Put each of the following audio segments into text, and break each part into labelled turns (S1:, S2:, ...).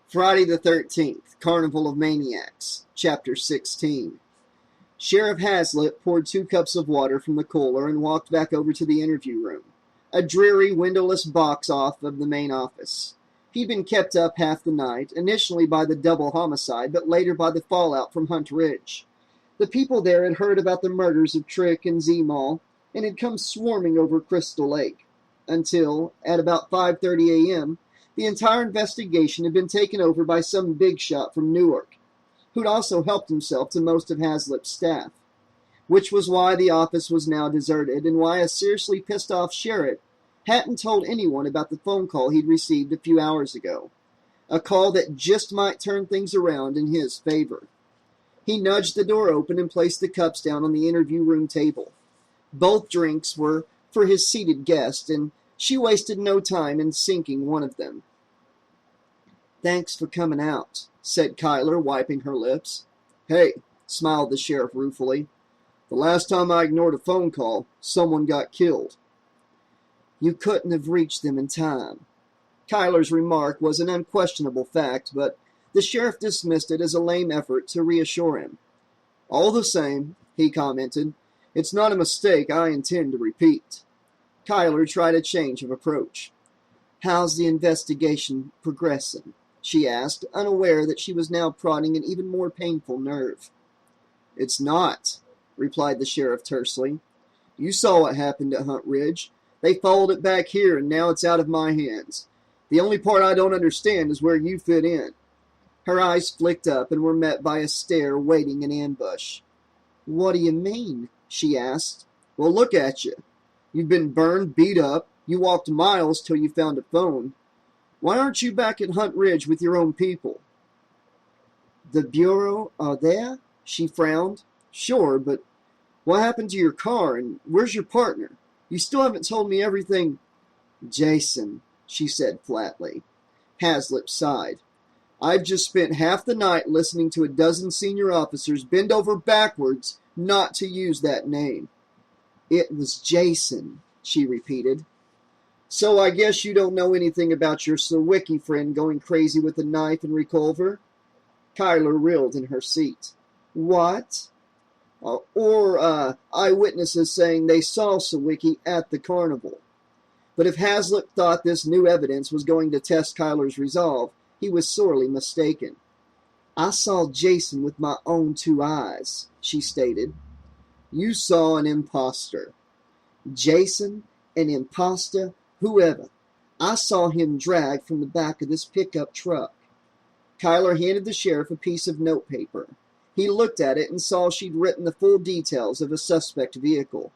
S1: Friday the 13th, Carnival of Maniacs, Chapter 16. Sheriff Hazlitt poured 2 cups of water from the cooler and walked back over to the interview room, a dreary, windowless box off of the main office. He'd been kept up half the night, initially by the double homicide, but later by the fallout from Hunt Ridge. The people there had heard about the murders of Trick and Z-Mall and had come swarming over Crystal Lake, until, at about 5:30 a.m., the entire investigation had been taken over by some big shot from Newark, who'd also helped himself to most of Hazlitt's staff, which was why the office was now deserted and why a seriously pissed-off sheriff hadn't told anyone about the phone call he'd received a few hours ago, a call that just might turn things around in his favor. He nudged the door open and placed the cups down on the interview room table. Both drinks were for his seated guest, and she wasted no time in sinking one of them. "Thanks for coming out," said Kyler, wiping her lips. "Hey," smiled the sheriff ruefully. "The last time I ignored a phone call, someone got killed." "You couldn't have reached them in time." Kyler's remark was an unquestionable fact, but the sheriff dismissed it as a lame effort to reassure him. "All the same," he commented, "it's not a mistake I intend to repeat." Kyler tried a change of approach. "How's the investigation progressing?" she asked, unaware that she was now prodding an even more painful nerve. "It's not," replied the sheriff tersely. "You saw what happened at Hunt Ridge. They followed it back here, and now it's out of my hands. The only part I don't understand is where you fit in." Her eyes flicked up and were met by a stare waiting in ambush. "What do you mean?" she asked. "Well, look at you. You've been burned, beat up. You walked miles till you found a phone. Why aren't you back at Hunt Ridge with your own people?" "The Bureau are there?" She frowned. "Sure, but what happened to your car, and where's your partner? You still haven't told me everything." "Jason," she said flatly. Hazlitt sighed. "I've just spent half the night listening to a dozen senior officers bend over backwards not to use that name." "It was Jason," she repeated. "So I guess you don't know anything about your Sawicki friend going crazy with a knife and revolver?" Kyler reeled in her seat. "What?" Or eyewitnesses saying they saw Sawicki at the carnival." But if Hazlitt thought this new evidence was going to test Kyler's resolve, he was sorely mistaken. "I saw Jason with my own 2 eyes," she stated. "You saw an imposter." "Jason, an imposter, whoever. I saw him dragged from the back of this pickup truck." Kyler handed the sheriff a piece of notepaper. He looked at it and saw she'd written the full details of a suspect vehicle.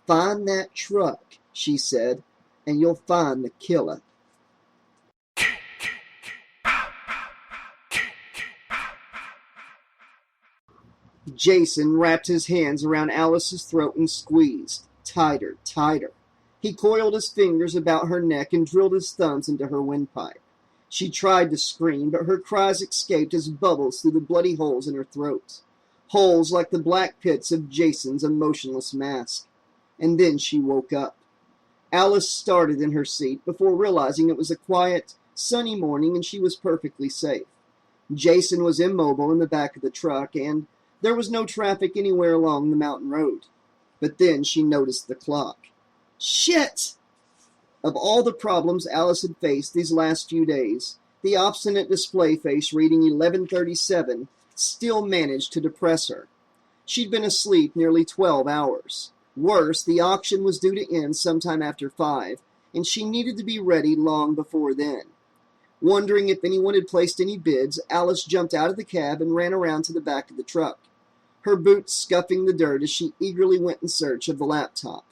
S1: "Find that truck," she said, "and you'll find the killer." Jason wrapped his hands around Alice's throat and squeezed. Tighter, tighter. He coiled his fingers about her neck and drilled his thumbs into her windpipe. She tried to scream, but her cries escaped as bubbles through the bloody holes in her throat. Holes like the black pits of Jason's emotionless mask. And then she woke up. Alice started in her seat before realizing it was a quiet, sunny morning and she was perfectly safe. Jason was immobile in the back of the truck, and there was no traffic anywhere along the mountain road. But then she noticed the clock. Shit! Of all the problems Alice had faced these last few days, the obstinate display face reading 11:37 still managed to depress her. She'd been asleep nearly 12 hours. Worse, the auction was due to end sometime after 5, and she needed to be ready long before then. Wondering if anyone had placed any bids, Alice jumped out of the cab and ran around to the back of the truck, her boots scuffing the dirt as she eagerly went in search of the laptop.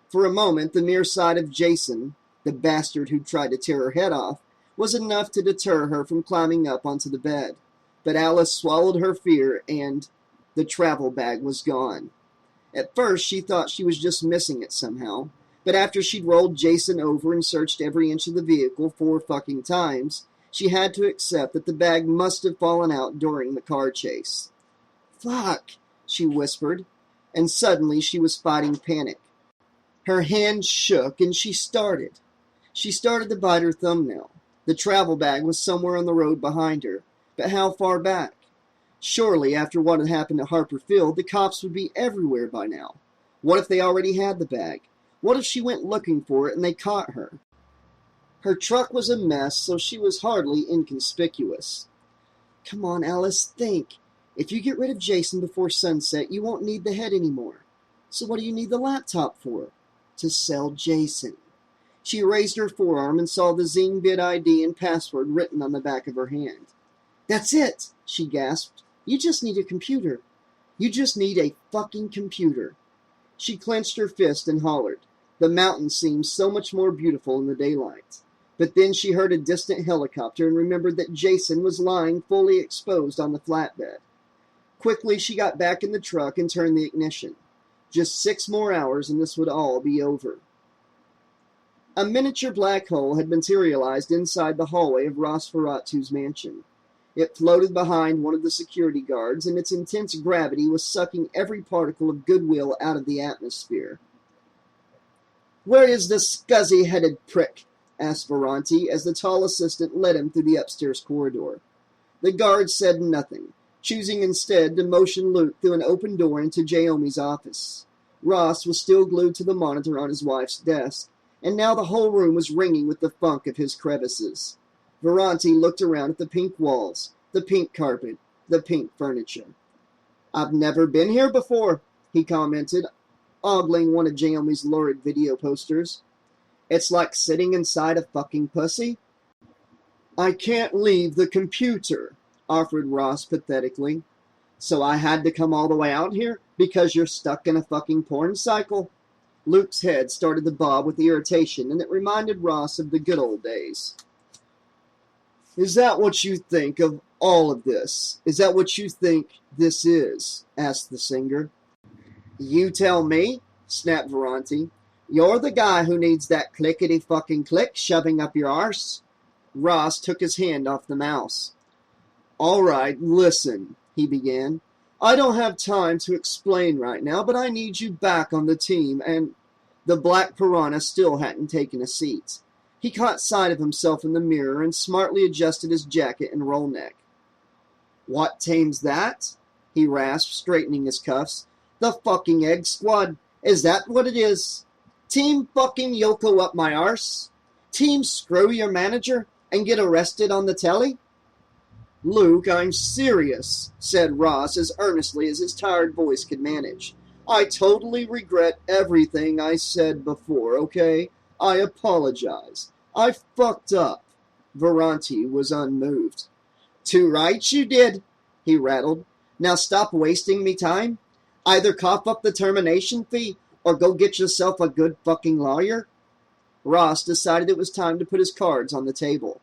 S1: For a moment, the mere sight of Jason, the bastard who'd tried to tear her head off, was enough to deter her from climbing up onto the bed. But Alice swallowed her fear, and the travel bag was gone. At first, she thought she was just missing it somehow, but after she'd rolled Jason over and searched every inch of the vehicle 4 fucking times, she had to accept that the bag must have fallen out during the car chase. "Fuck," she whispered, and suddenly she was fighting panic. Her hand shook, and she started to bite her thumbnail. The travel bag was somewhere on the road behind her, but how far back? Surely, after what had happened at Harper Field, the cops would be everywhere by now. What if they already had the bag? What if she went looking for it and they caught her? Her truck was a mess, so she was hardly inconspicuous. Come on, Alice, think. If you get rid of Jason before sunset, you won't need the head anymore. So what do you need the laptop for? To sell Jason. She raised her forearm and saw the Zing-Bit ID and password written on the back of her hand. That's it, she gasped. You just need a computer. You just need a fucking computer. She clenched her fist and hollered. The mountain seemed so much more beautiful in the daylight. But then she heard a distant helicopter and remembered that Jason was lying fully exposed on the flatbed. Quickly, she got back in the truck and turned the ignition. Just 6 more hours and this would all be over. A miniature black hole had materialized inside the hallway of Ross Ferratu's mansion. It floated behind one of the security guards, and its intense gravity was sucking every particle of goodwill out of the atmosphere. "Where is the scuzzy-headed prick?" asked Ferranti as the tall assistant led him through the upstairs corridor. The guard said nothing, choosing instead to motion Luke through an open door into Jaomi's office. Ross was still glued to the monitor on his wife's desk, and now the whole room was ringing with the funk of his crevices. Ferranti looked around at the pink walls, the pink carpet, the pink furniture. "I've never been here before," he commented, ogling one of Jaomi's lurid video posters. "It's like sitting inside a fucking pussy." "I can't leave the computer," offered Ross pathetically. "So I had to come all the way out here because you're stuck in a fucking porn cycle?" Luke's head started to bob with irritation, and it reminded Ross of the good old days. "Is that what you think of all of this? Is that what you think this is?" asked the singer. "You tell me," snapped Ferranti. "You're the guy who needs that clickety-fucking-click shoving up your arse." Ross took his hand off the mouse. "All right, listen," he began. "I don't have time to explain right now, but I need you back on the team, and—" The black piranha still hadn't taken a seat. He caught sight of himself in the mirror and smartly adjusted his jacket and roll neck. "What team's that?" he rasped, straightening his cuffs. "The fucking Egg Squad. Is that what it is? Team fucking Yoko up my arse? Team screw your manager and get arrested on the telly?" "Luke, I'm serious," said Ross as earnestly as his tired voice could manage. "I totally regret everything I said before, okay? I apologize. I fucked up." Ferranti was unmoved. "Too right you did," he rattled. "Now stop wasting me time. Either cough up the termination fee or go get yourself a good fucking lawyer." Ross decided it was time to put his cards on the table.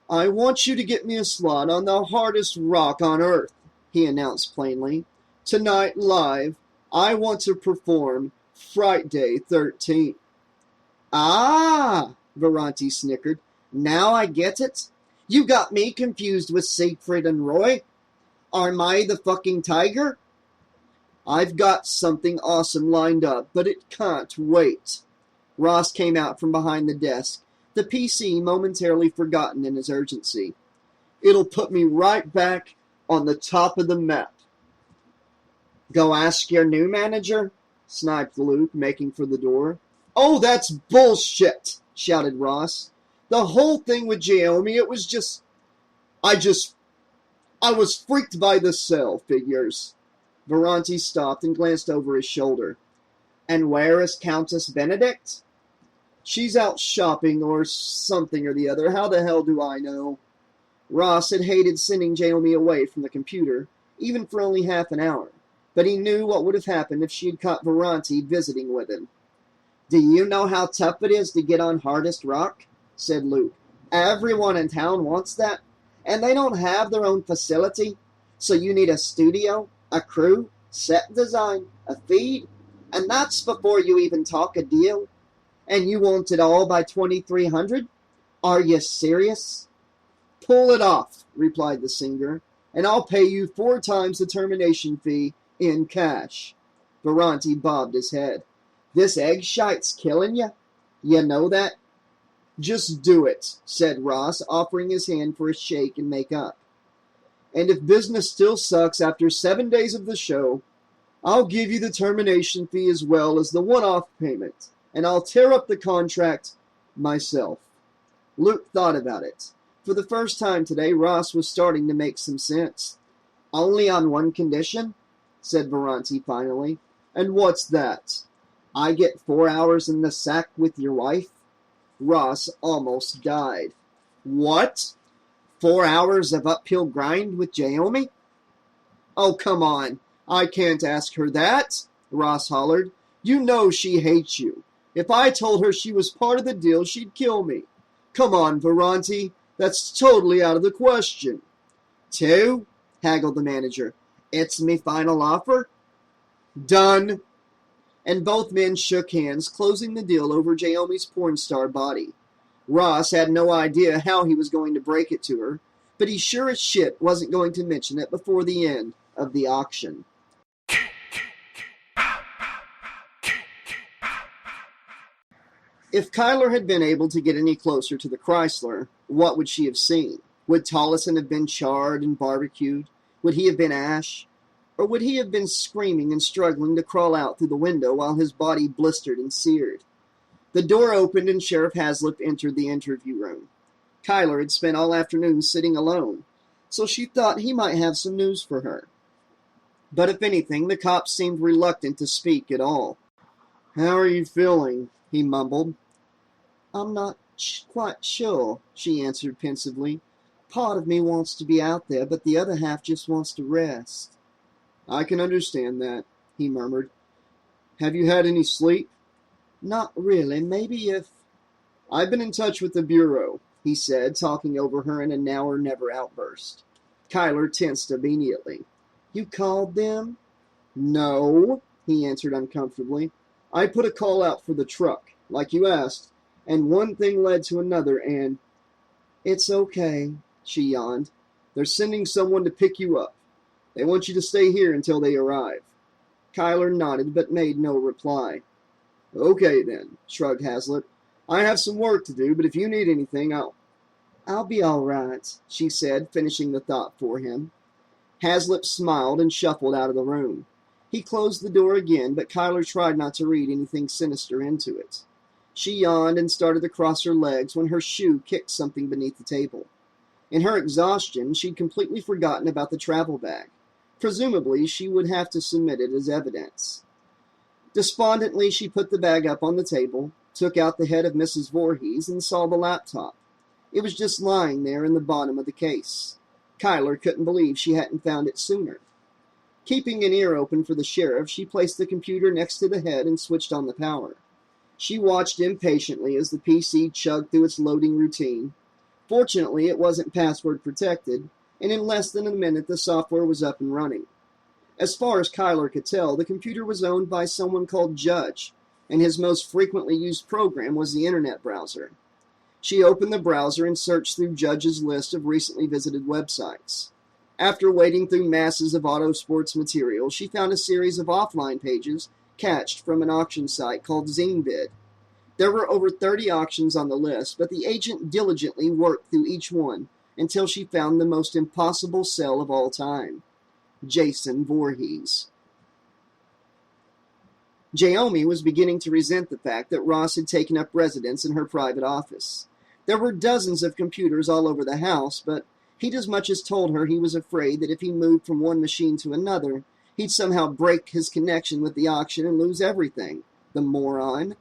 S1: "I want you to get me a slot on the hardest rock on earth," he announced plainly. "Tonight, live, I want to perform Friday 13th. "Ah!" Ferranti snickered. "Now I get it. You got me confused with Siegfried and Roy. Am I the fucking tiger?" "I've got something awesome lined up, but it can't wait." Ross came out from behind the desk, the PC momentarily forgotten in his urgency. "It'll put me right back on the top of the map." "Go ask your new manager?" sniped Luke, making for the door. "Oh, that's bullshit!" shouted Ross. "The whole thing with Jaomi, it was just... I was freaked by the cell figures." Ferranti stopped and glanced over his shoulder. "And where is Countess Benedict?" "She's out shopping or something or the other. How the hell do I know?" Ross had hated sending Jaomi away from the computer, even for only half an hour, but he knew what would have happened if she had caught Ferranti visiting with him. "Do you know how tough it is to get on hardest rock?" said Luke. "Everyone in town wants that, and they don't have their own facility, so you need a studio, a crew, set design, a feed, and that's before you even talk a deal. And you want it all by 2300? Are you serious?" "Pull it off," replied the singer, "and I'll pay you 4 times the termination fee in cash." Ferranti bobbed his head. "This egg shite's killing you? You know that?" Just do it, said Ross, offering his hand for a shake and make up. And if business still sucks after 7 days of the show, I'll give you the termination fee as well as the one-off payment, and I'll tear up the contract myself. Luke thought about it. For the first time today, Ross was starting to make some sense. Only on one condition, said Veronti finally. And what's that? I get 4 hours in the sack with your wife? Ross almost died. What? 4 hours of uphill grind with Jaomi? Oh, come on. I can't ask her that, Ross hollered. You know she hates you. If I told her she was part of the deal, she'd kill me. Come on, Veronti. That's totally out of the question. 2? Haggled the manager. It's me final offer? Done. And both men shook hands, closing the deal over Jaomi's porn star body. Ross had no idea how he was going to break it to her, but he sure as shit wasn't going to mention it before the end of the auction. If Kyler had been able to get any closer to the Chrysler, what would she have seen? Would Tollison have been charred and barbecued? Would he have been ash? Or would he have been screaming and struggling to crawl out through the window while his body blistered and seared? The door opened and Sheriff Haslip entered the interview room. Kyler had spent all afternoon sitting alone, so she thought he might have some news for her. But if anything, the cop seemed reluctant to speak at all. How are you feeling? He mumbled. I'm not quite sure, she answered pensively. Part of me wants to be out there, but the other half just wants to rest. I can understand that, he murmured. Have you had any sleep? Not really. Maybe if... I've been in touch with the Bureau, he said, talking over her in a now-or-never outburst. Kyler tensed immediately. You called them? No, he answered uncomfortably. I put a call out for the truck, like you asked, and one thing led to another, and... It's okay, she yawned. They're sending someone to pick you up. They want you to stay here until they arrive. Kyler nodded, but made no reply. Okay, then, shrugged Haslip. I have some work to do, but if you need anything, I'll be all right, she said, finishing the thought for him. Haslip smiled and shuffled out of the room. He closed the door again, but Kyler tried not to read anything sinister into it. She yawned and started to cross her legs when her shoe kicked something beneath the table. In her exhaustion, she'd completely forgotten about the travel bag. Presumably, she would have to submit it as evidence. Despondently, she put the bag up on the table, took out the head of Mrs. Voorhees, and saw the laptop. It was just lying there in the bottom of the case. Kyler couldn't believe she hadn't found it sooner. Keeping an ear open for the sheriff, she placed the computer next to the head and switched on the power. She watched impatiently as the PC chugged through its loading routine. Fortunately, it wasn't password protected, and in less than a minute the software was up and running. As far as Kyler could tell, the computer was owned by someone called Judge, and his most frequently used program was the internet browser. She opened the browser and searched through Judge's list of recently visited websites. After wading through masses of auto sports material, she found a series of offline pages cached from an auction site called ZingBid. There were over 30 auctions on the list, but the agent diligently worked through each one until she found the most impossible sell of all time. Jason Voorhees. Jaomi was beginning to resent the fact that Ross had taken up residence in her private office. There were dozens of computers all over the house, but he'd as much as told her he was afraid that if he moved from one machine to another, he'd somehow break his connection with the auction and lose everything. The moron.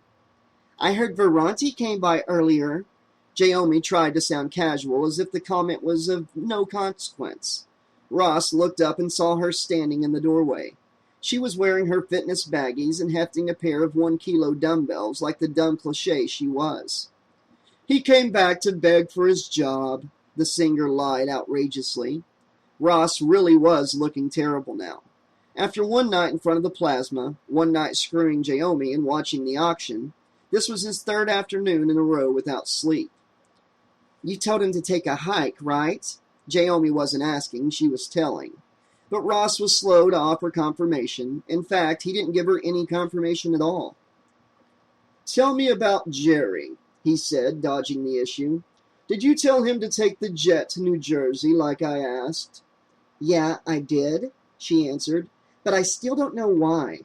S1: I heard Veronti came by earlier. Jaomi tried to sound casual, as if the comment was of no consequence. Ross looked up and saw her standing in the doorway. She was wearing her fitness baggies and hefting a pair of 1-kilo dumbbells like the dumb cliché she was. He came back to beg for his job, the singer lied outrageously. Ross really was looking terrible now. After one night in front of the plasma, one night screwing Jaomi and watching the auction, this was his third afternoon in a row without sleep. You told him to take a hike, right? Jaomi wasn't asking, she was telling. But Ross was slow to offer confirmation. In fact, he didn't give her any confirmation at all. Tell me about Jerry. he said, dodging the issue. Did you tell him to take the jet to New Jersey like I asked? Yeah, I did, she answered, but I still don't know why.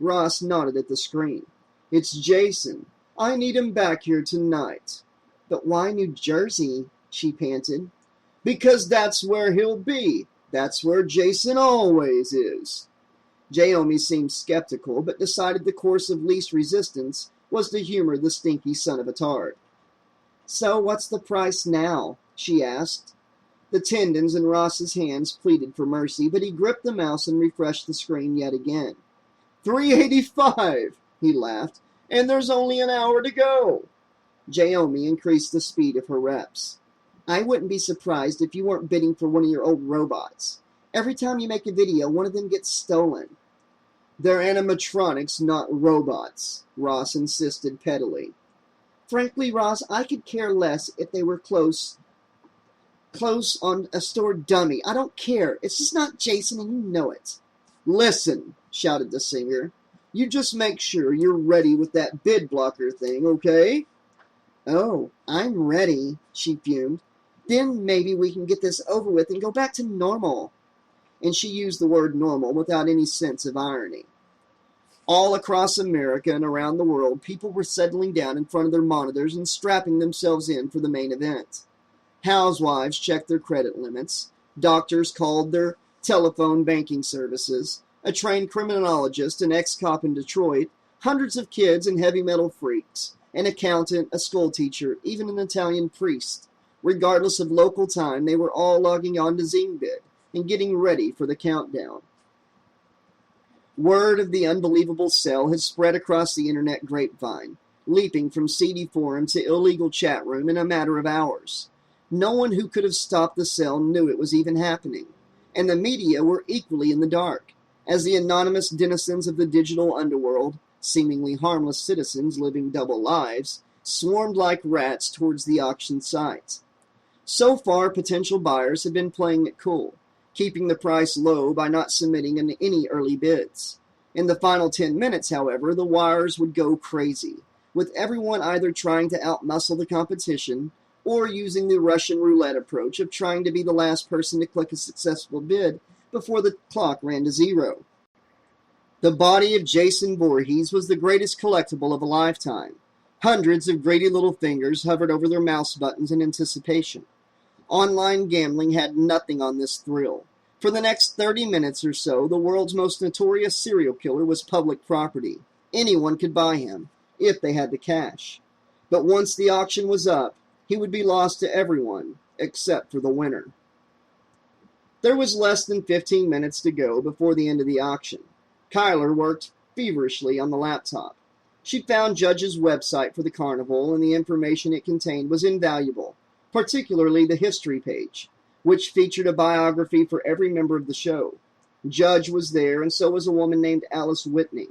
S1: Ross nodded at the screen. It's Jason. I need him back here tonight. But why New Jersey? She panted. Because that's where he'll be. That's where Jason always is. Jaomi seemed skeptical, but decided the course of least resistance was to humor the stinky son of a tard. So what's the price now? She asked. The tendons in Ross's hands pleaded for mercy, but he gripped the mouse and refreshed the screen yet again. $3.85, he laughed, and there's only an hour to go. Jaomi increased the speed of her reps. I wouldn't be surprised if you weren't bidding for one of your old robots. Every time you make a video, one of them gets stolen. They're animatronics, not robots, Ross insisted pettily. Frankly, Ross, I could care less if they were close on a stored dummy. I don't care. It's just not Jason, and you know it. Listen, shouted the singer. You just make sure you're ready with that bid blocker thing, okay? Oh, I'm ready, she fumed. Then maybe we can get this over with and go back to normal. And she used the word normal without any sense of irony. All across America and around the world, people were settling down in front of their monitors and strapping themselves in for the main event. Housewives checked their credit limits. Doctors called their telephone banking services. A trained criminologist, an ex-cop in Detroit, hundreds of kids and heavy metal freaks, an accountant, a schoolteacher, even an Italian priest. Regardless of local time, they were all logging on to Zingbid and getting ready for the countdown. Word of the unbelievable sale has spread across the internet grapevine, leaping from seedy forum to illegal chat room in a matter of hours. No one who could have stopped the sale knew it was even happening, and the media were equally in the dark, as the anonymous denizens of the digital underworld, seemingly harmless citizens living double lives, swarmed like rats towards the auction site. So far, potential buyers have been playing it cool, keeping the price low by not submitting any early bids. In the final 10 minutes, however, the wires would go crazy, with everyone either trying to outmuscle the competition or using the Russian roulette approach of trying to be the last person to click a successful bid before the clock ran to zero. The body of Jason Voorhees was the greatest collectible of a lifetime. Hundreds of greedy little fingers hovered over their mouse buttons in anticipation. Online gambling had nothing on this thrill. For the next 30 minutes or so, the world's most notorious serial killer was public property. Anyone could buy him, if they had the cash. But once the auction was up, he would be lost to everyone, except for the winner. There was less than 15 minutes to go before the end of the auction. Kyler worked feverishly on the laptop. She found Judge's website for the carnival, and the information it contained was invaluable, particularly the history page, which featured a biography for every member of the show. Judge was there, and so was a woman named Alice Whitney.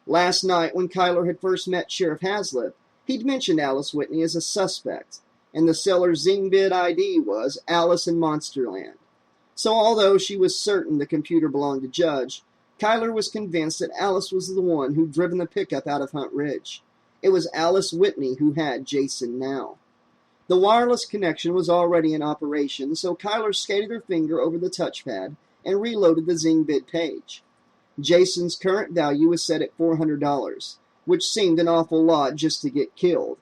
S1: Last night, when Kyler had first met Sheriff Haslip, he'd mentioned Alice Whitney as a suspect, and the seller's Zingbid ID was Alice in Monsterland. So although she was certain the computer belonged to Judge, Kyler was convinced that Alice was the one who'd driven the pickup out of Hunt Ridge. It was Alice Whitney who had Jason now. The wireless connection was already in operation, so Kyler skated her finger over the touchpad and reloaded the Zingbid page. Jason's current value was set at $400, which seemed an awful lot just to get killed.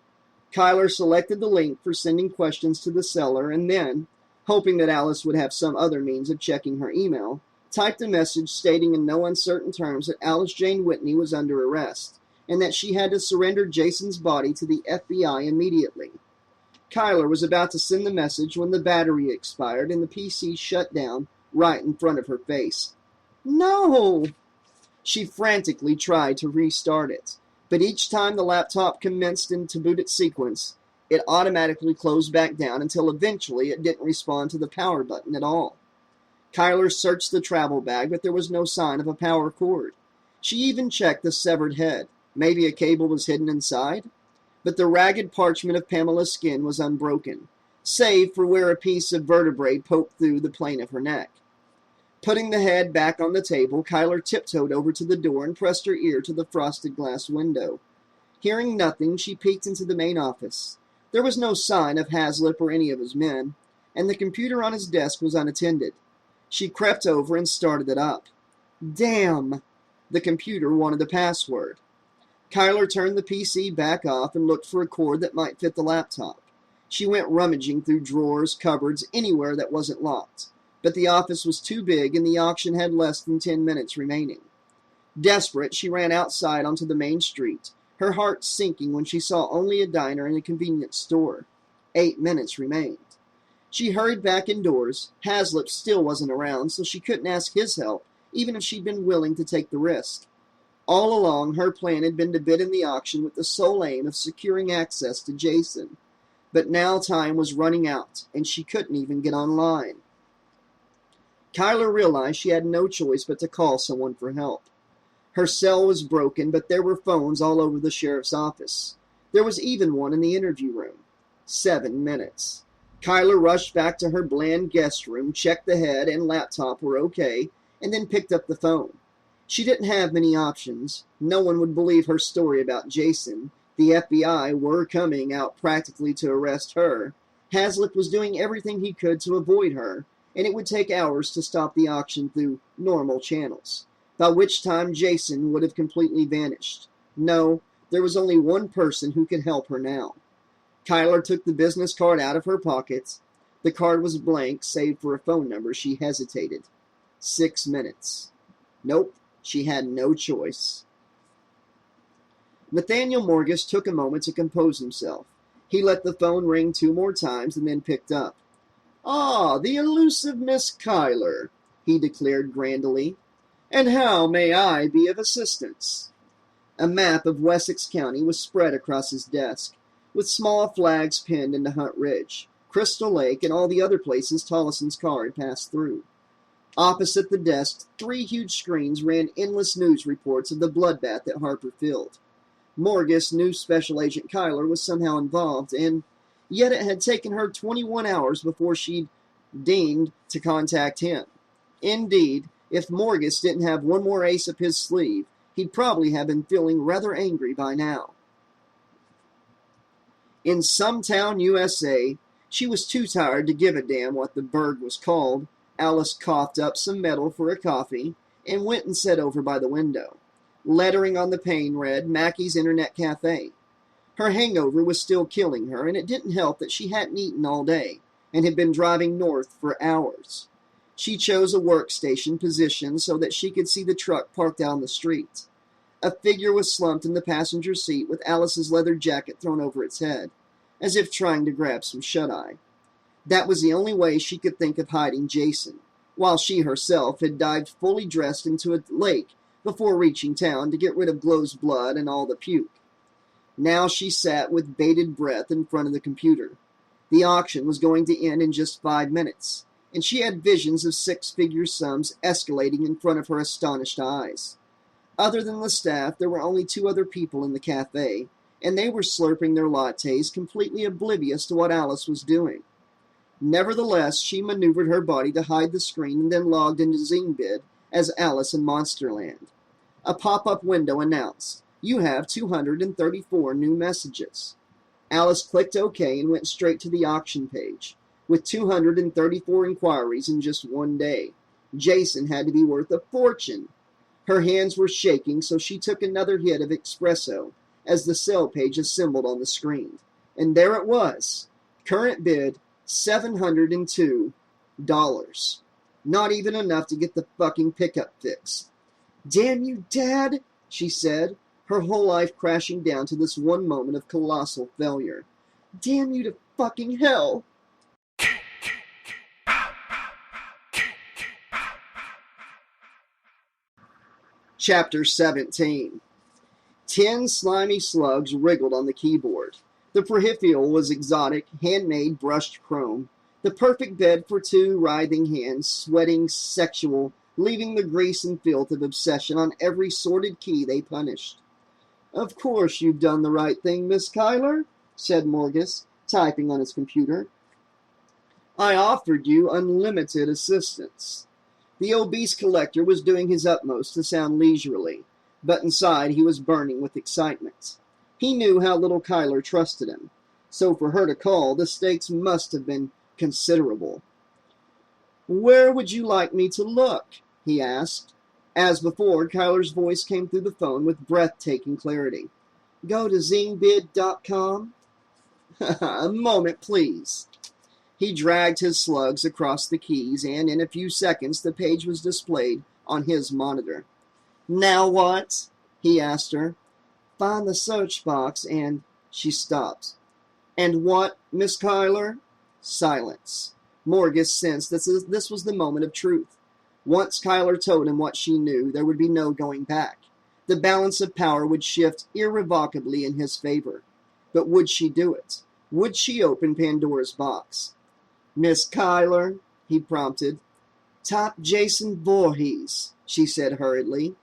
S1: Kyler selected the link for sending questions to the seller and then, hoping that Alice would have some other means of checking her email, typed a message stating in no uncertain terms that Alice Jane Whitney was under arrest and that she had to surrender Jason's body to the FBI immediately. Kyler was about to send the message when the battery expired and the PC shut down right in front of her face. No! She frantically tried to restart it, but each time the laptop commenced into booted sequence, it automatically closed back down until eventually it didn't respond to the power button at all. Kyler searched the travel bag, but there was no sign of a power cord. She even checked the severed head. Maybe a cable was hidden inside? But the ragged parchment of Pamela's skin was unbroken, save for where a piece of vertebrae poked through the plane of her neck. Putting the head back on the table, Kyler tiptoed over to the door and pressed her ear to the frosted glass window. Hearing nothing, she peeked into the main office. There was no sign of Haslip or any of his men, and the computer on his desk was unattended. She crept over and started it up. Damn! The computer wanted a password. Kyler turned the PC back off and looked for a cord that might fit the laptop. She went rummaging through drawers, cupboards, anywhere that wasn't locked. But the office was too big and the auction had less than 10 minutes remaining. Desperate, she ran outside onto the main street, her heart sinking when she saw only a diner and a convenience store. 8 minutes remained. She hurried back indoors. Haslip still wasn't around, so she couldn't ask his help, even if she'd been willing to take the risk. All along, her plan had been to bid in the auction with the sole aim of securing access to Jason. But now time was running out, and she couldn't even get online. Kyler realized she had no choice but to call someone for help. Her cell was broken, but there were phones all over the sheriff's office. There was even one in the interview room. 7 minutes. Kyler rushed back to her bland guest room, checked the head and laptop were okay, and then picked up the phone. She didn't have many options. No one would believe her story about Jason. The FBI were coming out practically to arrest her. Haslip was doing everything he could to avoid her, and it would take hours to stop the auction through normal channels, by which time Jason would have completely vanished. No, there was only one person who could help her now. Kyler took the business card out of her pocket. The card was blank, save for a phone number. She hesitated. 6 minutes. Nope, she had no choice. Nathaniel Morgus took a moment to compose himself. He let the phone ring 2 more times and then picked up. "Ah, the elusive Miss Kyler," he declared grandly. "And how may I be of assistance?" A map of Wessex County was spread across his desk, with small flags pinned into Hunt Ridge, Crystal Lake, and all the other places Tollison's car had passed through. Opposite the desk, 3 huge screens ran endless news reports of the bloodbath at Harper Field. Morgus knew Special Agent Kyler was somehow involved, and yet it had taken her 21 hours before she'd deigned to contact him. Indeed, if Morgus didn't have one more ace up his sleeve, he'd probably have been feeling rather angry by now. In some town, USA, she was too tired to give a damn what the burg was called. Alice coughed up some metal for a coffee and went and sat over by the window. Lettering on the pane read, "Mackey's Internet Cafe." Her hangover was still killing her, and it didn't help that she hadn't eaten all day and had been driving north for hours. She chose a workstation position so that she could see the truck parked out on the street. A figure was slumped in the passenger seat with Alice's leather jacket thrown over its head, as if trying to grab some shut-eye. That was the only way she could think of hiding Jason, while she herself had dived fully dressed into a lake before reaching town to get rid of Glow's blood and all the puke. Now she sat with bated breath in front of the computer. The auction was going to end in just 5 minutes, and she had visions of 6-figure sums escalating in front of her astonished eyes. Other than the staff, there were only 2 other people in the cafe, and they were slurping their lattes, completely oblivious to what Alice was doing. Nevertheless, she maneuvered her body to hide the screen and then logged into ZingBid as Alice in Monsterland. A pop-up window announced, "You have 234 new messages." Alice clicked OK and went straight to the auction page. With 234 inquiries in just 1 day, Jason had to be worth a fortune. Her hands were shaking, so she took another hit of espresso as the sale page assembled on the screen. And there it was. Current bid, $702. Not even enough to get the fucking pickup fixed. "Damn you, Dad," she said, her whole life crashing down to this one moment of colossal failure. "Damn you to fucking hell." Chapter 17. 10 slimy slugs wriggled on the keyboard. The peripheral was exotic, handmade brushed chrome. The perfect bed for 2 writhing hands, sweating sexual, leaving the grease and filth of obsession on every sordid key they punished. "Of course you've done the right thing, Miss Kyler," said Morgus, typing on his computer. "I offered you unlimited assistance." The obese collector was doing his utmost to sound leisurely, but inside he was burning with excitement. He knew how little Kyler trusted him, so for her to call, the stakes must have been considerable. "Where would you like me to look?" he asked. As before, Kyler's voice came through the phone with breathtaking clarity. "Go to zingbid.com?" "A moment, please." He dragged his slugs across the keys, and in a few seconds the page was displayed on his monitor. "Now what?" he asked her. "Find the search box and—" She stopped. "And what, Miss Kyler?" Silence. Morgus sensed that this was the moment of truth. Once Kyler told him what she knew, there would be no going back. The balance of power would shift irrevocably in his favor. But would she do it? Would she open Pandora's box? "Miss Kyler," he prompted. "Type Jason Voorhees," she said hurriedly.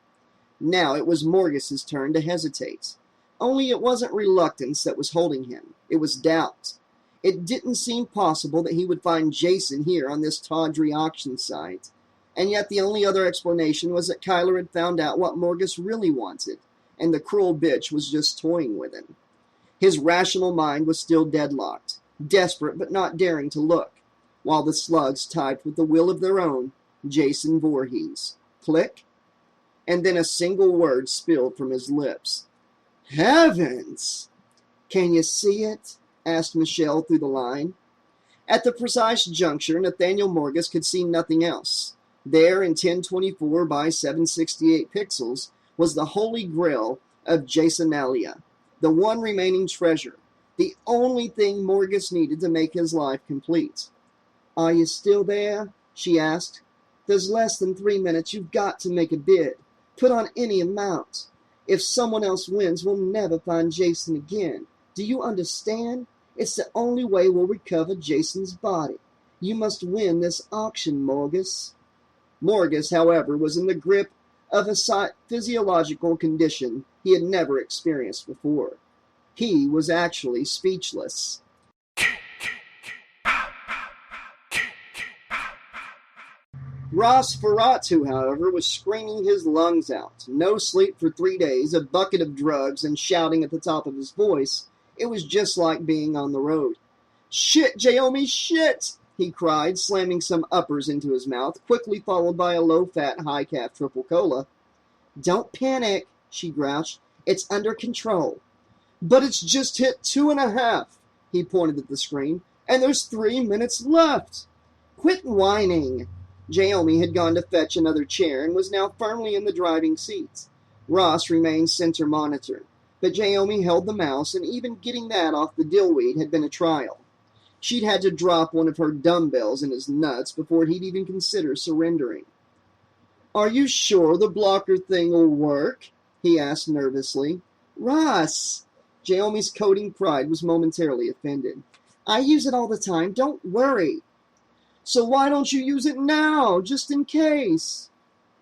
S1: Now it was Morgus's turn to hesitate. Only it wasn't reluctance that was holding him. It was doubt. It didn't seem possible that he would find Jason here on this tawdry auction site. And yet the only other explanation was that Kyler had found out what Morgus really wanted, and the cruel bitch was just toying with him. His rational mind was still deadlocked, desperate but not daring to look, while the slugs typed with the will of their own, Jason Voorhees. Click. And then a single word spilled from his lips. "Heavens!" "Can you see it?" asked Michelle through the line. At the precise juncture, Nathaniel Morgus could see nothing else. There, in 1024 by 768 pixels, was the holy grail of Jasonalia, the one remaining treasure, the only thing Morgus needed to make his life complete. "Are you still there?" she asked. "There's less than 3 minutes. You've got to make a bid. Put on any amount. If someone else wins, we'll never find Jason again. Do you understand? It's the only way we'll recover Jason's body. You must win this auction, Morgus." Morgus, however, was in the grip of a physiological condition he had never experienced before. He was actually speechless. Ross Ferratu, however, was screaming his lungs out. No sleep for 3 days, a bucket of drugs, and shouting at the top of his voice. It was just like being on the road. "Shit, Jaomi, shit!" he cried, slamming some uppers into his mouth, quickly followed by a low-fat, high-calf triple cola. "Don't panic," she grouched. "It's under control." "But it's just hit 2.5. He pointed at the screen. "And there's 3 minutes left." "Quit whining." Jaomi had gone to fetch another chair and was now firmly in the driving seat. Ross remained center monitor, but Jaomi held the mouse, and even getting that off the dillweed had been a trial. She'd had to drop one of her dumbbells in his nuts before he'd even consider surrendering. "Are you sure the blocker thing will work?" he asked nervously. "Ross!" Jaomi's coding pride was momentarily offended. "I use it all the time. Don't worry." "So why don't you use it now, just in case?"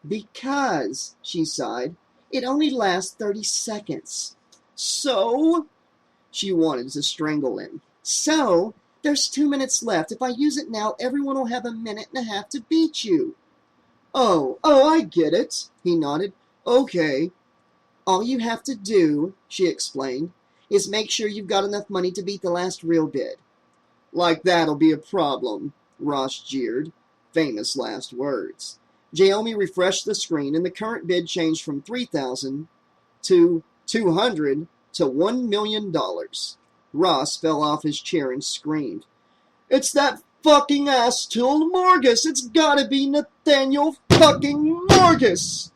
S1: "Because," she sighed, "it only lasts 30 seconds. "So?" She wanted to strangle him. "So, there's 2 minutes left. If I use it now, everyone will have 1.5 minutes to beat you." Oh, I get it," he nodded. "Okay." "All you have to do," she explained, "is make sure you've got enough money to beat the last real bid." "Like that'll be a problem," Ross jeered. Famous last words. Jaomi refreshed the screen, and the current bid changed from 3,000 to 200 to $1 million. Ross fell off his chair and screamed. "It's that fucking ass-tool Morgus! It's gotta be Nathaniel fucking Morgus!"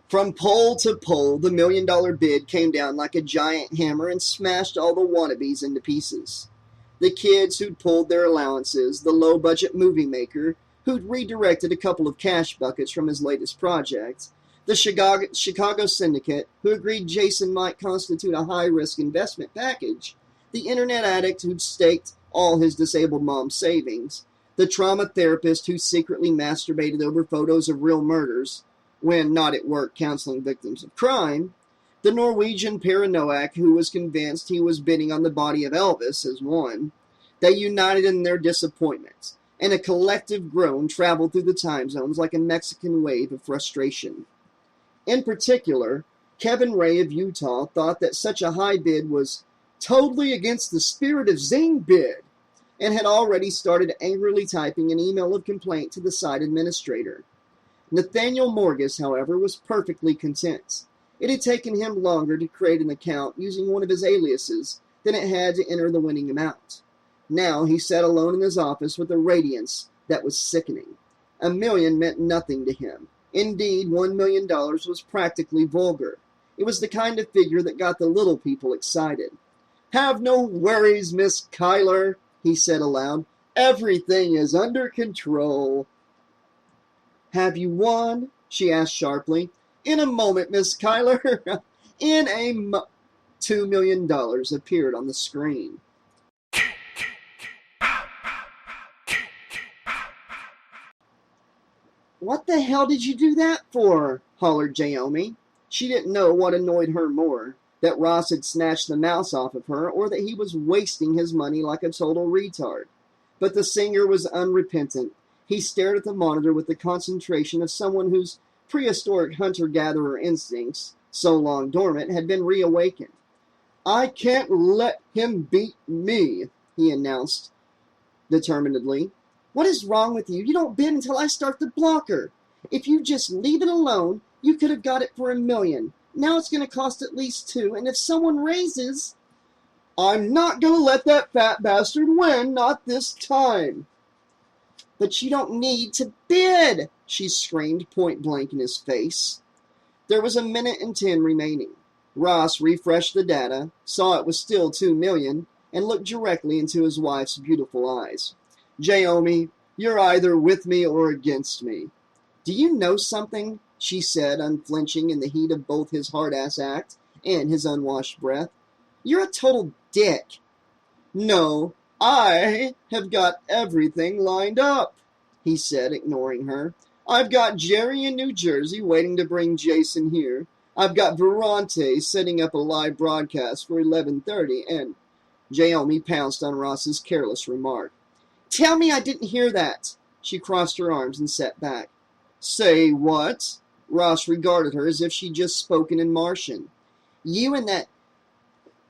S1: From pole to pole, the $1 million bid came down like a giant hammer and smashed all the wannabes into pieces. The kids who'd pulled their allowances, the low-budget movie maker who'd redirected a couple of cash buckets from his latest project, the Chicago syndicate who agreed Jason might constitute a high-risk investment package, the internet addict who'd staked all his disabled mom's savings, the trauma therapist who secretly masturbated over photos of real murders, when not at work counseling victims of crime, the Norwegian paranoiac who was convinced he was bidding on the body of Elvis as one. They united in their disappointment, and a collective groan traveled through the time zones like a Mexican wave of frustration. In particular, Kevin Ray of Utah thought that such a high bid was totally against the spirit of Zing bid, and had already started angrily typing an email of complaint to the site administrator. Nathaniel Morgus, however, was perfectly content. It had taken him longer to create an account using one of his aliases than it had to enter the winning amount. Now he sat alone in his office with a radiance that was sickening. $1 million meant nothing to him. Indeed, $1 million was practically vulgar. It was the kind of figure that got the little people excited. "Have no worries, Miss Kyler," he said aloud. "Everything is under control." "Have you won?" she asked sharply. "In a moment, Miss Kyler." $2 million appeared on the screen. "What the hell did you do that for?" hollered Jaomi. She didn't know what annoyed her more, that Ross had snatched the mouse off of her, or that he was wasting his money like a total retard. But the singer was unrepentant. He stared at the monitor with the concentration of someone whose prehistoric hunter-gatherer instincts, so long dormant, had been reawakened. "I can't let him beat me," he announced determinedly. "What is wrong with you? You don't bid until I start the blocker. If you just leave it alone, you could have got it for $1 million. Now it's going to cost at least $2 million, and if someone raises..." "I'm not going to let that fat bastard win, not this time." "But you don't need to bid," she screamed point blank in his face. There was 1:10 remaining. Ross refreshed the data, saw it was still $2 million, and looked directly into his wife's beautiful eyes. "Jaomi, you're either with me or against me." "Do you know something?" she said, unflinching in the heat of both his hard-ass act and his unwashed breath. "You're a total dick." "No, I have got everything lined up," he said, ignoring her. "I've got Jerry in New Jersey waiting to bring Jason here. I've got Verante setting up a live broadcast for 11:30, and..." Jaomi pounced on Ross's careless remark. "Tell me I didn't hear that." She crossed her arms and sat back. "Say what?" Ross regarded her as if she'd just spoken in Martian. "You and that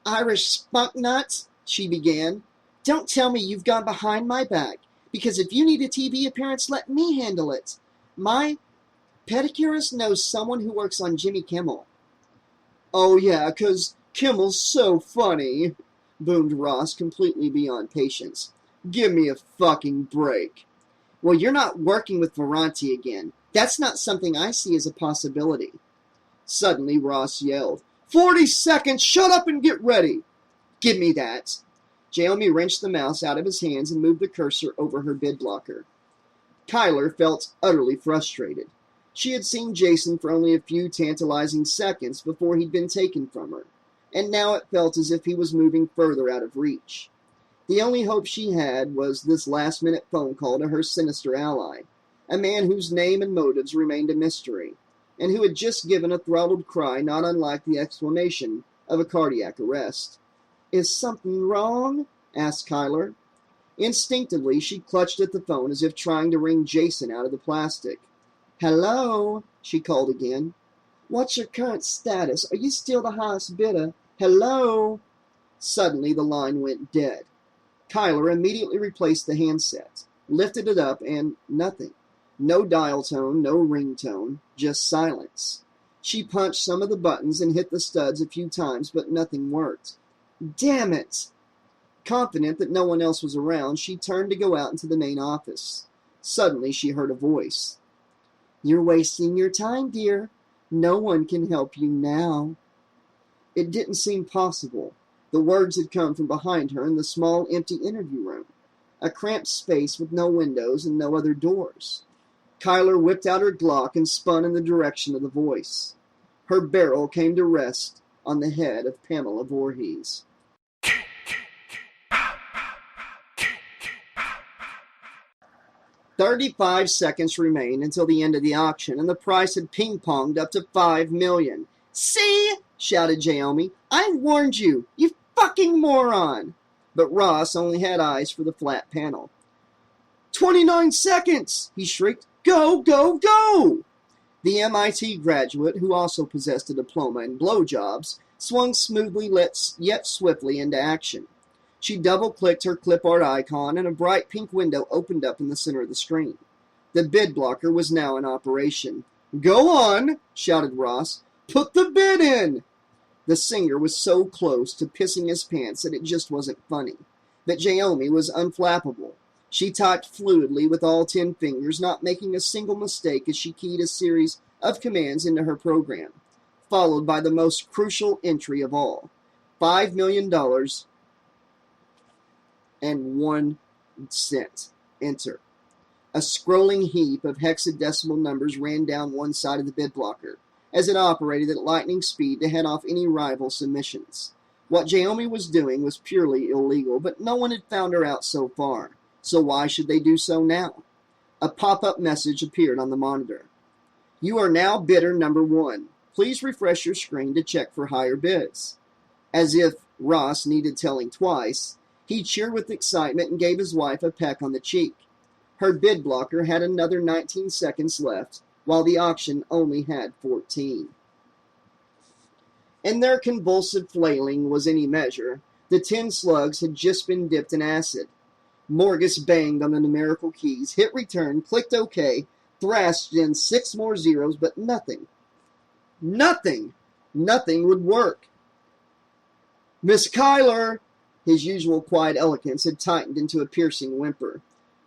S1: Irish spunk nut," she began. "Don't tell me you've gone behind my back, because if you need a TV appearance, let me handle it. My pedicurist knows someone who works on Jimmy Kimmel." "Oh yeah, 'cause Kimmel's so funny," boomed Ross, completely beyond patience. "Give me a fucking break." "Well, you're not working with Verante again. That's not something I see as a possibility." Suddenly, Ross yelled, 40 seconds! Shut up and get ready!" "Give me that." Jaomi wrenched the mouse out of his hands and moved the cursor over her bid blocker. Kyler felt utterly frustrated. She had seen Jason for only a few tantalizing seconds before he'd been taken from her, and now it felt as if he was moving further out of reach. The only hope she had was this last-minute phone call to her sinister ally, a man whose name and motives remained a mystery, and who had just given a throttled cry not unlike the exclamation of a cardiac arrest. "Is something wrong?" asked Kyler. Instinctively, she clutched at the phone as if trying to wring Jason out of the plastic. "Hello?" she called again. "What's your current status? Are you still the highest bidder? Hello?" Suddenly, the line went dead. Kyler immediately replaced the handset, lifted it up, and nothing. No dial tone, no ringtone, just silence. She punched some of the buttons and hit the studs a few times, but nothing worked. Damn it! Confident that no one else was around, she turned to go out into the main office. Suddenly, she heard a voice. "You're wasting your time, dear. No one can help you now." It didn't seem possible. The words had come from behind her in the small, empty interview room, a cramped space with no windows and no other doors. Kyler whipped out her Glock and spun in the direction of the voice. Her barrel came to rest on the head of Pamela Voorhees. "35 seconds remained until the end of the auction, and the price had ping-ponged up to $5 million. "See?" shouted Jaomi. "I warned you, you fucking moron!" But Ross only had eyes for the flat panel. 29 seconds! He shrieked. "Go, go, go!" The MIT graduate, who also possessed a diploma in blowjobs, swung smoothly yet swiftly into action. She double-clicked her clip art icon, and a bright pink window opened up in the center of the screen. The bid blocker was now in operation. "Go on," shouted Ross. "Put the bid in!" The singer was so close to pissing his pants that it just wasn't funny. But Jaomi was unflappable. She typed fluidly with all 10 fingers, not making a single mistake as she keyed a series of commands into her program, followed by the most crucial entry of all, $5 million and 1 cent. Enter. A scrolling heap of hexadecimal numbers ran down one side of the bid blocker, as it operated at lightning speed to head off any rival submissions. What Jaomi was doing was purely illegal, but no one had found her out so far, so why should they do so now? A pop-up message appeared on the monitor. "You are now bidder number 1. Please refresh your screen to check for higher bids." As if Ross needed telling twice, he cheered with excitement and gave his wife a peck on the cheek. Her bid blocker had another 19 seconds left, while the auction only had 14. And their convulsive flailing was any measure. The 10 slugs had just been dipped in acid. Morgus banged on the numerical keys, hit return, clicked OK, thrashed in 6 more zeros, but nothing. Nothing would work. "Miss Kyler!" His usual quiet eloquence had tightened into a piercing whimper.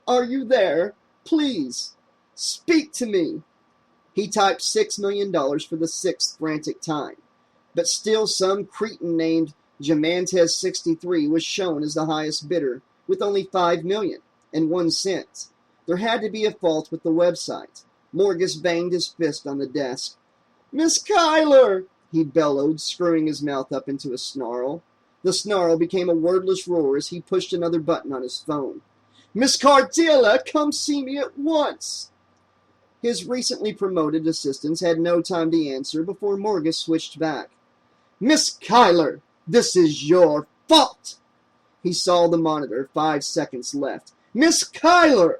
S1: "Are you there? Please, speak to me." He typed $6 million for the 6th frantic time, but still some cretin named Jamantes 63 was shown as the highest bidder with only $5 million and 1 cent. There had to be a fault with the website. Morgus banged his fist on the desk. "Miss Kyler!" he bellowed, screwing his mouth up into a snarl. The snarl became a wordless roar as he pushed another button on his phone. "Miss Cordelia, come see me at once!" His recently promoted assistants had no time to answer before Morgus switched back. "Miss Kyler, this is your fault!" He saw the monitor, 5 seconds left. "Miss Kyler!"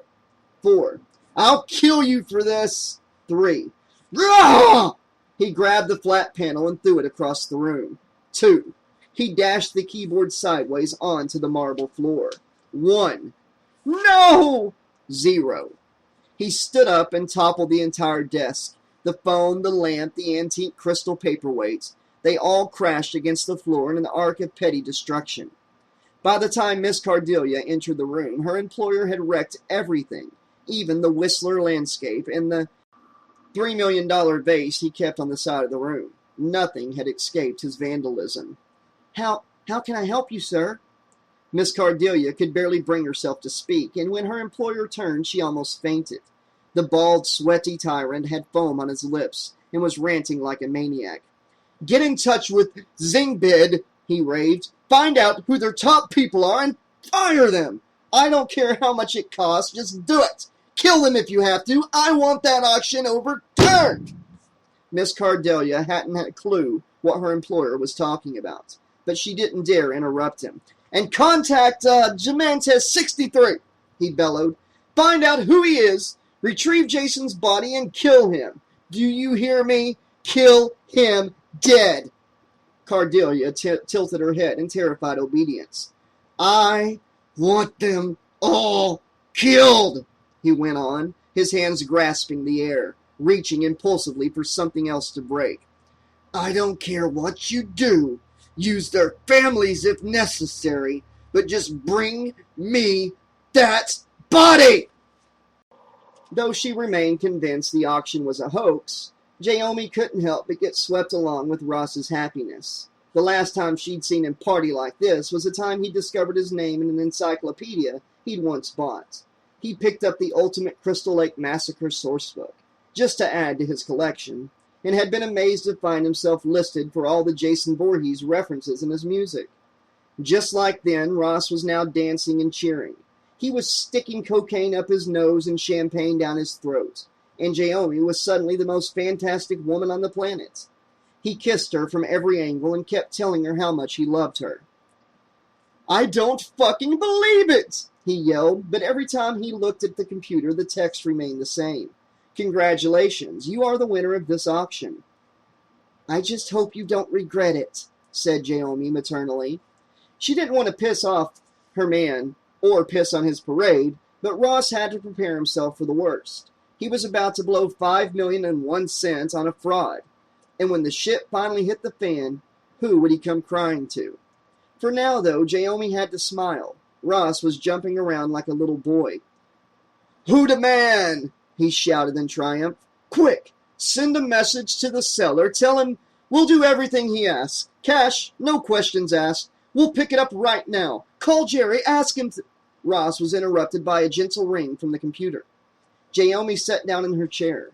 S1: 4. "I'll kill you for this!" 3. "Rah!" He grabbed the flat panel and threw it across the room. 2. He dashed the keyboard sideways onto the marble floor. 1. "No!" 0. He stood up and toppled the entire desk. The phone, the lamp, the antique crystal paperweights, they all crashed against the floor in an arc of petty destruction. By the time Miss Cordelia entered the room, her employer had wrecked everything, even the Whistler landscape and the $3 million vase he kept on the side of the room. Nothing had escaped his vandalism. How can I help you, sir?" Miss Cordelia could barely bring herself to speak, and when her employer turned, she almost fainted. The bald, sweaty tyrant had foam on his lips and was ranting like a maniac. "Get in touch with Zingbid," he raved. "Find out who their top people are and fire them. I don't care how much it costs, just do it. Kill them if you have to. I want that auction overturned." Miss Cordelia hadn't had a clue what her employer was talking about, but she didn't dare interrupt him. "And contact Jamantes 63, he bellowed. "Find out who he is, retrieve Jason's body, and kill him. Do you hear me? Kill him dead." Cordelia tilted her head in terrified obedience. "I want them all killed," he went on, his hands grasping the air, reaching impulsively for something else to break. "I don't care what you do. Use their families if necessary, but just bring me that body!" Though she remained convinced the auction was a hoax, Jaomi couldn't help but get swept along with Ross's happiness. The last time she'd seen him party like this was the time he discovered his name in an encyclopedia he'd once bought. He picked up the Ultimate Crystal Lake Massacre sourcebook, just to add to his collection, and had been amazed to find himself listed for all the Jason Voorhees references in his music. Just like then, Ross was now dancing and cheering. He was sticking cocaine up his nose and champagne down his throat, and Jaomi was suddenly the most fantastic woman on the planet. He kissed her from every angle and kept telling her how much he loved her. "I don't fucking believe it!" he yelled, but every time he looked at the computer, the text remained the same. Congratulations, you are the winner of this auction. I just hope you don't regret it, said Jaomi maternally. She didn't want to piss off her man or piss on his parade, but Ross had to prepare himself for the worst. He was about to blow $5,000,001 on a fraud, and when the shit finally hit the fan, who would he come crying to? For now, though, Jaomi had to smile. Ross was jumping around like a little boy. "Who the man?" he shouted in triumph. "Quick! Send a message to the seller. Tell him we'll do everything he asks. Cash, no questions asked. We'll pick it up right now. Call Jerry, ask him to..." Ross was interrupted by a gentle ring from the computer. Jaomi sat down in her chair.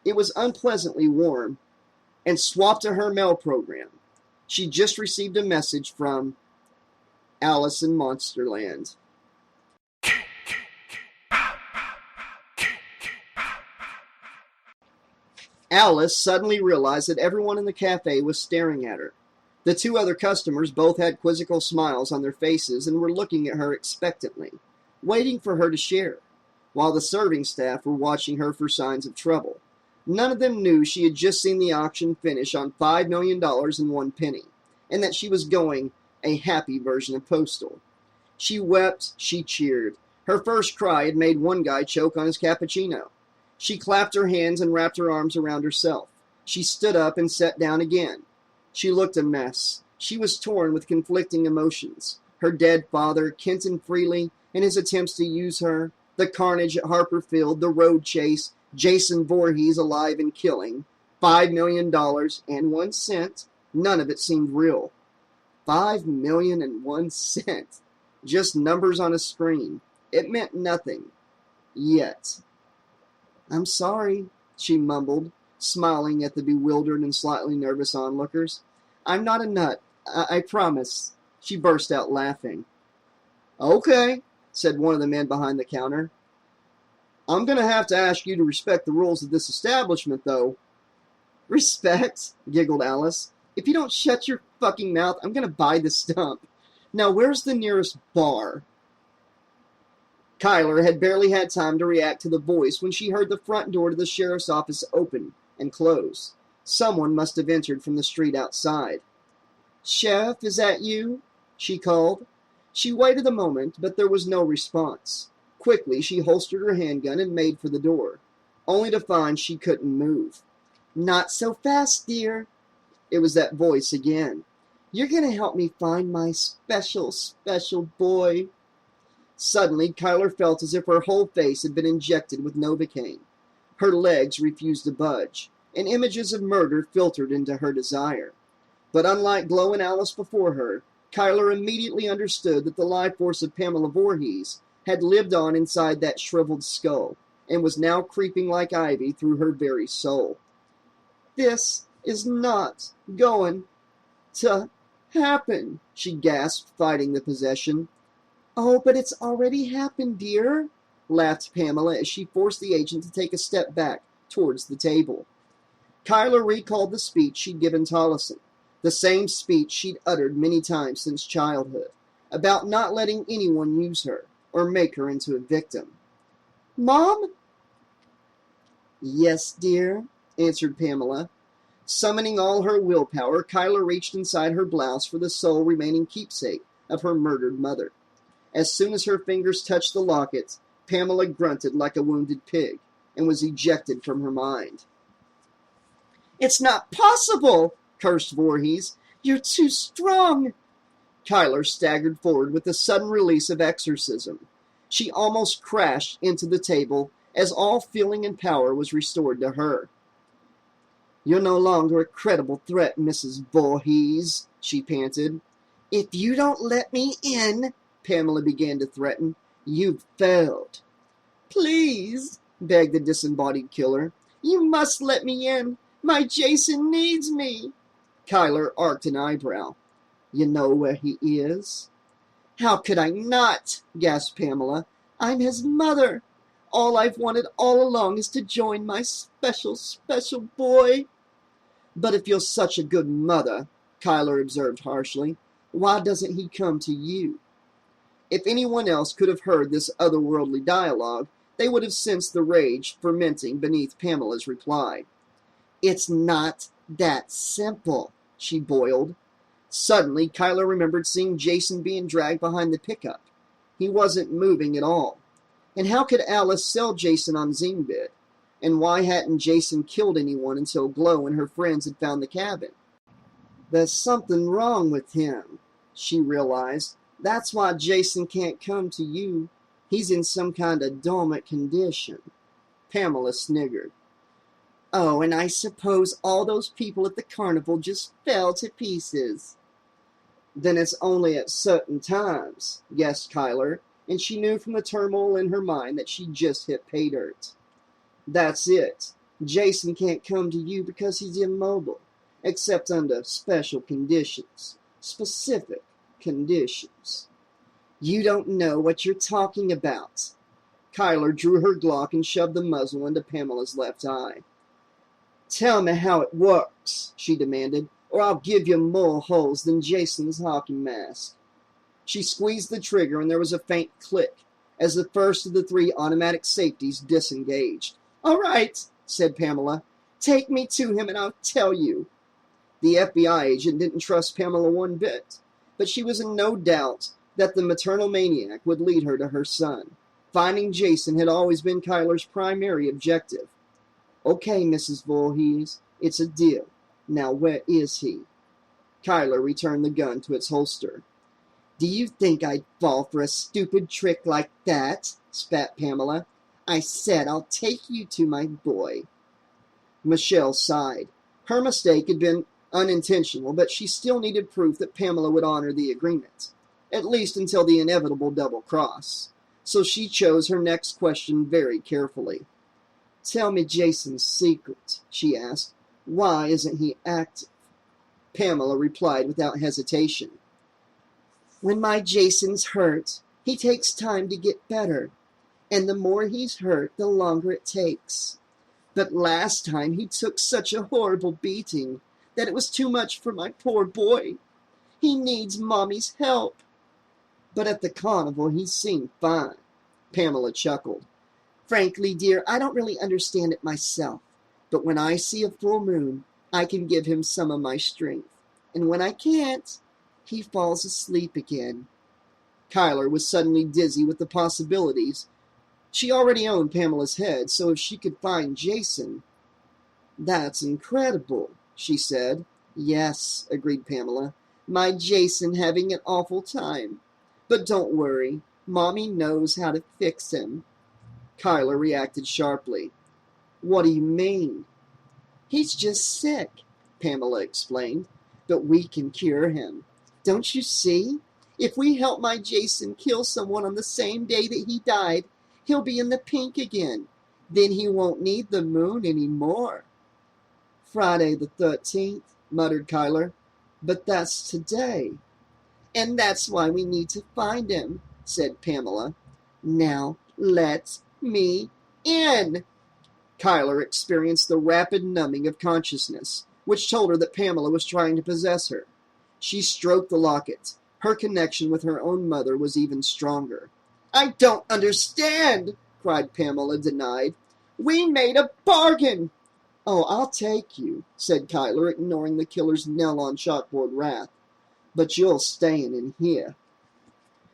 S1: It was unpleasantly warm, and swapped to her mail program. She just received a message from Alice in Monsterland. Alice suddenly realized that everyone in the cafe was staring at her. The two other customers both had quizzical smiles on their faces and were looking at her expectantly, waiting for her to share, while the serving staff were watching her for signs of trouble. None of them knew she had just seen the auction finish on $5,000,001, and that she was going a happy version of Postal. She wept, she cheered. Her first cry had made one guy choke on his cappuccino. She clapped her hands and wrapped her arms around herself. She stood up and sat down again. She looked a mess. She was torn with conflicting emotions. Her dead father, Kenton Freely, and his attempts to use her, the carnage at Harper Field, the road chase, Jason Voorhees alive and killing, $5,000,001. None of it seemed real. $5,000,001. Just numbers on a screen. It meant nothing. Yet. "I'm sorry," she mumbled, smiling at the bewildered and slightly nervous onlookers. "I'm not a nut. I promise." She burst out laughing. "Okay," said one of the men behind the counter. "I'm going to have to ask you to respect the rules of this establishment, though." "Respect?" giggled Alice. "If you don't shut your fucking mouth, I'm going to buy the stump. Now, where's the nearest bar?" Kyler had barely had time to react to the voice when she heard the front door to the sheriff's office open and close. Someone must have entered from the street outside. "Sheriff, is that you?" she called. She waited a moment, but there was no response. Quickly, she holstered her handgun and made for the door, only to find she couldn't move. "Not so fast, dear." It was that voice again. "You're going to help me find my special, special boy." Suddenly, Kyler felt as if her whole face had been injected with Novocaine. Her legs refused to budge, and images of murder filtered into her desire. But unlike Glow and Alice before her, Kyler immediately understood that the life force of Pamela Voorhees had lived on inside that shriveled skull, and was now creeping like ivy through her very soul. "This is not going to happen," she gasped, fighting the possession. "Oh, but it's already happened, dear," laughed Pamela as she forced the agent to take a step back towards the table. Kyler recalled the speech she'd given Tollison, the same speech she'd uttered many times since childhood, about not letting anyone use her or make her into a victim. "Mom?" "Yes, dear," answered Pamela. Summoning all her willpower, Kyler reached inside her blouse for the sole remaining keepsake of her murdered mother. As soon as her fingers touched the locket, Pamela grunted like a wounded pig and was ejected from her mind. "It's not possible!" cursed Voorhees. "You're too strong!" Kyler staggered forward with a sudden release of exorcism. She almost crashed into the table as all feeling and power was restored to her. "You're no longer a credible threat, Mrs. Voorhees," she panted. "If you don't let me in," Pamela began to threaten, "you've failed." "Please," begged the disembodied killer. "You must let me in. My Jason needs me." Kyler arched an eyebrow. "You know where he is?" "How could I not?" gasped Pamela. "I'm his mother. All I've wanted all along is to join my special, special boy." "But if you're such a good mother," Kyler observed harshly, "why doesn't he come to you?" If anyone else could have heard this otherworldly dialogue, they would have sensed the rage fermenting beneath Pamela's reply. "It's not that simple," she boiled. Suddenly, Kyler remembered seeing Jason being dragged behind the pickup. He wasn't moving at all. And how could Alice sell Jason on Zingbid? And why hadn't Jason killed anyone until Glow and her friends had found the cabin? There's something wrong with him, she realized. That's why Jason can't come to you. He's in some kind of dormant condition. Pamela sniggered. Oh, and I suppose all those people at the carnival just fell to pieces. Then it's only at certain times, guessed Kyler, and she knew from the turmoil in her mind that she'd just hit pay dirt. That's it. Jason can't come to you because he's immobile, except under special conditions. Specific conditions. You don't know what you're talking about. Kyler drew her Glock and shoved the muzzle into Pamela's left eye. Tell me how it works, she demanded, or I'll give you more holes than Jason's hockey mask. She squeezed the trigger and there was a faint click as the first of the 3 automatic safeties disengaged. All right, said Pamela. Take me to him and I'll tell you. The FBI agent didn't trust Pamela one bit, but she was in no doubt that the maternal maniac would lead her to her son. Finding Jason had always been Kyler's primary objective. Okay, Mrs. Voorhees, it's a deal. Now where is he? Kyler returned the gun to its holster. Do you think I'd fall for a stupid trick like that? Spat Pamela. I said I'll take you to my boy. Michelle sighed. Her mistake had been unintentional, but she still needed proof that Pamela would honor the agreement, at least until the inevitable double cross. So she chose her next question very carefully. Tell me Jason's secret, she asked. Why isn't he active? Pamela replied without hesitation. When my Jason's hurt, he takes time to get better, and the more he's hurt, the longer it takes. But last time he took such a horrible beating that it was too much for my poor boy. He needs Mommy's help. But at the carnival he seemed fine. Pamela chuckled. Frankly, dear, I don't really understand it myself, but when I see a full moon, I can give him some of my strength. And when I can't, he falls asleep again. Kyler was suddenly dizzy with the possibilities. She already owned Pamela's head, so if she could find Jason... That's incredible, she said. Yes, agreed Pamela. My Jason having an awful time. But don't worry, Mommy knows how to fix him. Kyler reacted sharply. What do you mean? He's just sick, Pamela explained, but we can cure him. Don't you see? If we help my Jason kill someone on the same day that he died, he'll be in the pink again. Then he won't need the moon anymore. Friday the 13th, muttered Kyler. But that's today. And that's why we need to find him, said Pamela. Now, let me in. Kyler experienced the rapid numbing of consciousness, which told her that Pamela was trying to possess her. She stroked the locket. Her connection with her own mother was even stronger. I don't understand, cried Pamela, denied. We made a bargain. Oh, I'll take you, said Kyler, ignoring the killer's nail-on chalkboard wrath. But you'll stay in here.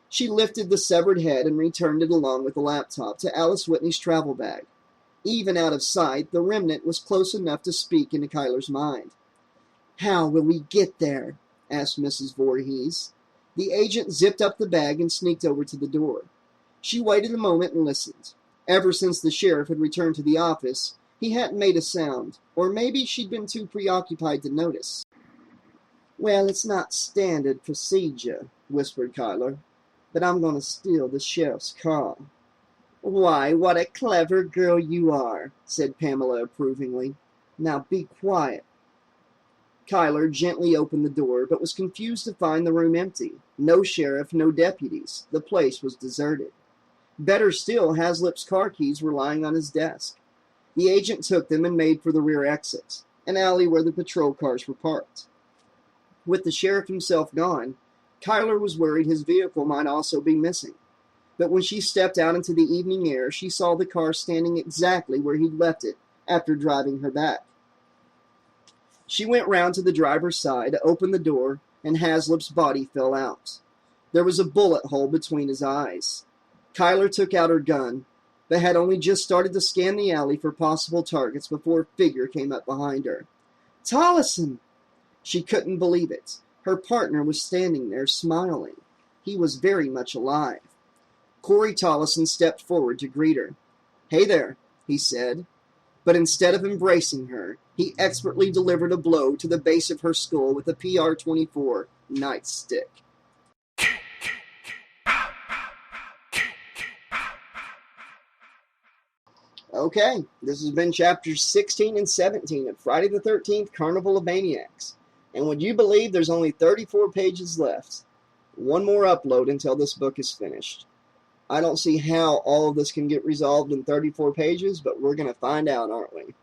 S1: She lifted the severed head and returned it along with the laptop to Alice Whitney's travel bag. Even out of sight, the remnant was close enough to speak into Kyler's mind. How will we get there? Asked Mrs. Voorhees. The agent zipped up the bag and sneaked over to the door. She waited a moment and listened. Ever since the sheriff had returned to the office, he hadn't made a sound, or maybe she'd been too preoccupied to notice. Well, it's not standard procedure, whispered Kyler, but I'm going to steal the sheriff's car. Why, what a clever girl you are, said Pamela approvingly. Now be quiet. Kyler gently opened the door, but was confused to find the room empty. No sheriff, no deputies. The place was deserted. Better still, Haslip's car keys were lying on his desk. The agent took them and made for the rear exit, an alley where the patrol cars were parked. With the sheriff himself gone, Kyler was worried his vehicle might also be missing. but when she stepped out into the evening air, she saw the car standing exactly where he'd left it after driving her back. She went round to the driver's side, opened the door, and Haslip's body fell out. There was a bullet hole between his eyes. Kyler took out her gun, but had only just started to scan the alley for possible targets before a figure came up behind her. "Tollison!" She couldn't believe it. Her partner was standing there, smiling. He was very much alive. Corey Tollison stepped forward to greet her. "Hey there," he said. But instead of embracing her, he expertly delivered a blow to the base of her skull with a PR-24 nightstick. Okay, this has been chapters 16 and 17 of Friday the 13th Carnival of Maniacs. And would you believe there's only 34 pages left? One more upload until this book is finished. I don't see how all of this can get resolved in 34 pages, but we're going to find out, aren't we?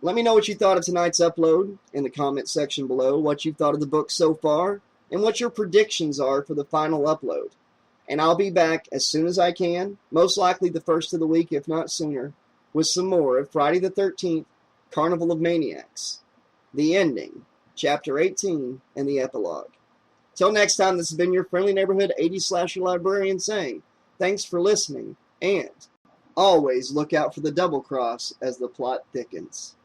S1: Let me know what you thought of tonight's upload in the comment section below, what you've thought of the book so far, and what your predictions are for the final upload. And I'll be back as soon as I can, most likely the first of the week, if not sooner, with some more of Friday the 13th, Carnival of Maniacs, the ending, Chapter 18, and the epilogue. Till next time, this has been your friendly neighborhood 80s slasher librarian saying, thanks for listening, and always look out for the double cross as the plot thickens.